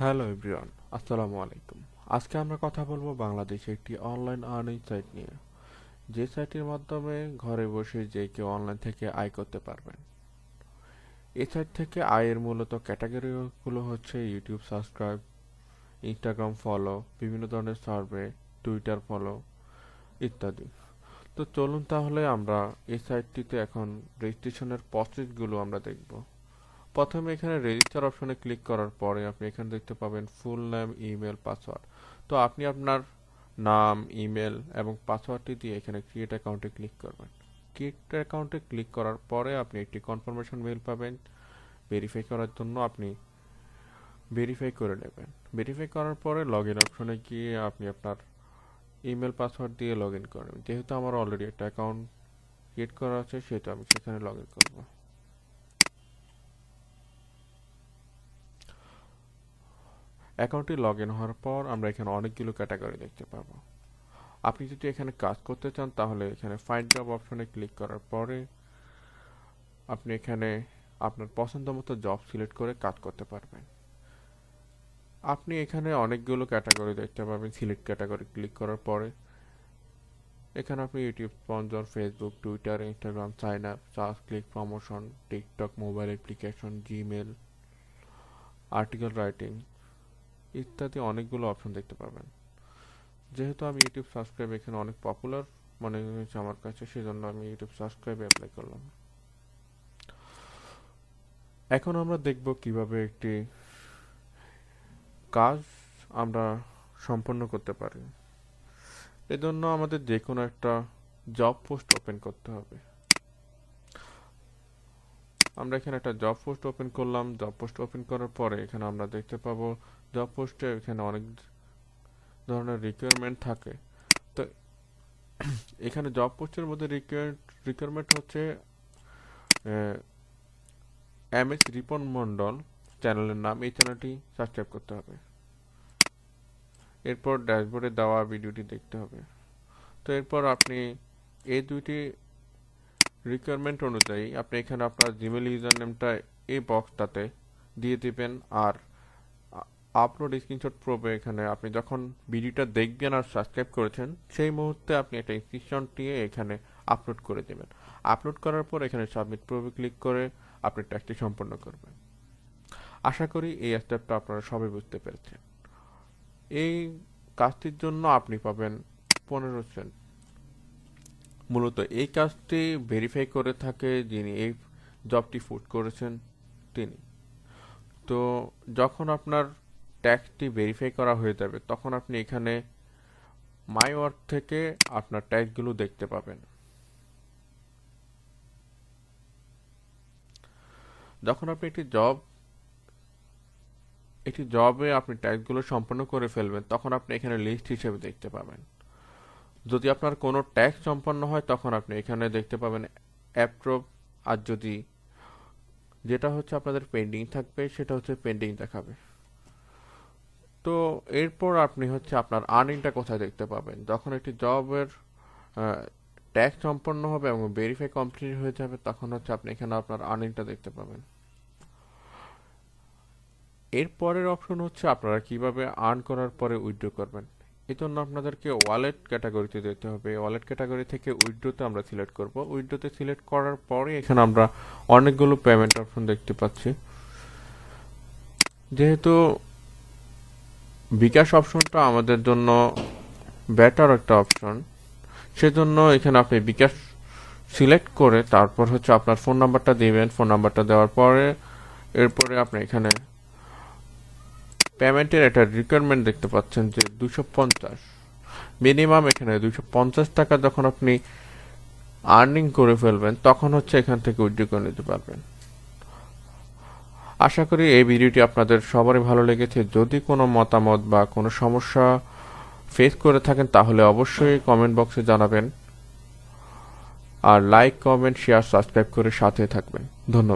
Hello everyone, আসসালামু আলাইকুম। আজকে আমরা কথা বলবো বাংলাদেশে একটি অনলাইন আর্নিং সাইট নিয়ে, যে সাইটের মাধ্যমে ঘরে বসে যে কেউ অনলাইন থেকে আয় করতে পারবেন। এই সাইট থেকে আয়ের মূলত ক্যাটাগরিগুলো হচ্ছে ইউটিউব সাবস্ক্রাইব, ইনস্টাগ্রাম ফলো, বিভিন্ন ধরনের সার্ভে, টুইটার ফলো ইত্যাদি। তো চলুন তাহলে আমরা এই সাইটটিতে এখন রেজিস্ট্রেশনের প্রসেসগুলো আমরা দেখব। প্রথমে এখানে রেজিস্টার অপশনে ক্লিক করার পরে আপনি এখানে দেখতে পাবেন ফুল নেম, ইমেল, পাসওয়ার্ড। তো আপনি আপনার নাম, ইমেল এবং পাসওয়ার্ডটি দিয়ে এখানে ক্রিয়েট অ্যাকাউন্টে ক্লিক করবেন। ক্রিয়েট অ্যাকাউন্টে ক্লিক করার পরে আপনি একটি কনফার্মেশন মেইল পাবেন। ভেরিফাই করার জন্য আপনি ভেরিফাই করে নেবেন। ভেরিফাই করার পরে লগ ইন অপশনে গিয়ে আপনি আপনার ইমেল পাসওয়ার্ড দিয়ে লগ ইন করবেন। যেহেতু আমার অলরেডি একটা অ্যাকাউন্ট ক্রিয়েট করা আছে, সেটা আমি সেখানে লগ ইন করবো। অ্যাকাউন্টটি লগ ইন হওয়ার পর আমরা এখানে অনেকগুলো ক্যাটাগরি দেখতে পাবো। আপনি যদি এখানে কাজ করতে চান তাহলে এখানে ফাইন্ড জব অপশনে ক্লিক করার পরে আপনি এখানে আপনার পছন্দ মতো জব সিলেক্ট করে কাজ করতে পারবেন। আপনি এখানে অনেকগুলো ক্যাটাগরি দেখতে পাবেন। সিলেক্ট ক্যাটাগরি ক্লিক করার পরে এখানে আপনি YouTube sponsor, Facebook, Twitter, Instagram, sign up, search, click, promotion, TikTok, mobile application, Gmail, article writing ইত্যাদি অনেকগুলো অপশন দেখতে পাবেন। যেহেতু আমি ইউটিউব সাবস্ক্রাইব এখানে অনেক পপুলার মনে হয়েছে আমার কাছে, সেজন্য আমি ইউটিউব সাবস্ক্রাইবে অ্যাপ্লাই করলাম। এখন আমরা দেখব কিভাবে একটি কাজ আমরা সম্পন্ন করতে পারি। এজন্য আমাদের যে কোনো একটা জব পোস্ট ওপেন করতে হবে। আমরা এখানে একটা জব পোস্ট ওপেন করলাম। জব পোস্ট ওপেন করার পরে এখানে আমরা দেখতে পাবো জব পোস্টে এখানে অনেক ধরনের রিকোয়ারমেন্ট থাকে। তো এখানে জব পোস্টের মধ্যে রিকোয়ারমেন্ট হচ্ছে এমএস রিপন মন্ডল চ্যানেলের নাম, এই চ্যানেলটি সাবস্ক্রাইব করতে হবে। এরপর ড্যাশবোর্ডে দেওয়া ভিডিওটি দেখতে হবে। তো এরপর আপনি এই দুইটি রিকোয়ারমেন্ট অনুযায়ী আপনি এখানে আপনার জিমেল ইউজার নেমটা এই বক্সটাতে দিয়ে দিবেন। আর আপলোড স্ক্রিনশট প্রবে এখানে আপনি যখন ভিডিওটা দেখবেন আর সাবস্ক্রাইব করেছেন সেই মুহূর্তে আপনি একটা স্ক্রিনশট নিয়ে এখানে আপলোড করে দেবেন। আপলোড করার পর এখানে সাবমিট প্রবে ক্লিক করে আপনি টাস্কটি সম্পন্ন করবেন। আশা করি এই স্টেপটা আপনারা সবাই বুঝতে পেরেছেন। এই কাজটির জন্য আপনি পাবেন 15 সেন্ট। মূলত এই কাজটি ভেরিফাই করে থাকে যিনি এই জবটি পোস্ট করেছেন তিনি। তো যখন আপনার ট্যাক্সটি ভেরিফাই করা হয়ে যাবে তখন আপনি এখানে মাই ওয়ার্ক থেকে আপনার ট্যাক্সগুলো দেখতে পাবেন। যখন আপনি একটি জবে আপনি ট্যাক্সগুলো সম্পন্ন করে ফেলবেন তখন আপনি এখানে লিস্ট হিসেবে দেখতে পাবেন। যদি আপনার কোনো ট্যাক্স সম্পন্ন হয় তখন আপনি এখানে দেখতে পাবেন অ্যাপ্রুভ, আর যদি যেটা হচ্ছে আপনাদের পেন্ডিং থাকবে সেটা হচ্ছে পেন্ডিং দেখাবে। তো এরপর আপনি হচ্ছে আপনার আর্নিংটা কোথায় দেখতে পাবেন। যখন একটি জবের ট্যাক্স সম্পন্ন হবে এবং ভেরিফাই কমপ্লিট হয়ে যাবে তখন হচ্ছে আপনি এখানে আপনার আর্নিংটা দেখতে পাবেন। এর পরের অপশন হচ্ছে আপনারা কিভাবে আর্ন করার পরে উইথড্র করবেন। এই জন্য আপনাদেরকে ওয়ালেট ক্যাটাগরিতে যেতে হবে। ওয়ালেট ক্যাটাগরি থেকে উইথড্রোতে আমরা সিলেক্ট করব। উইথড্রোতে সিলেক্ট করার পরে এখানে আমরা অনেকগুলো পেমেন্ট অপশন দেখতে পাচ্ছি। যেহেতু বিকাশ অপশনটা আমাদের জন্য বেটার একটা অপশন, সেজন্য এখানে আপনি বিকাশ সিলেক্ট করে তারপর হচ্ছে আপনার ফোন নাম্বারটা দিবেন। ফোন নাম্বারটা দেওয়ার পরে এরপরে আপনি এখানে পেমেন্টের একটা রিকোয়ারমেন্ট দেখতে পাচ্ছেন যে 250 মিনিমাম। এখানে 250 টাকা যখন আপনি আর্নিং করে ফেলবেন তখন হচ্ছে এখান থেকে উইথড্র করে নিতে পারবেন। আশা করি এই ভিডিওটি আপনাদের সবারই ভালো লেগেছে। যদি কোনো মতামত বা কোনো সমস্যা ফেস করে থাকেন তাহলে অবশ্যই কমেন্ট বক্সে জানাবেন। আর লাইক, কমেন্ট, শেয়ার, সাবস্ক্রাইব করে সাথে থাকবেন। ধন্যবাদ।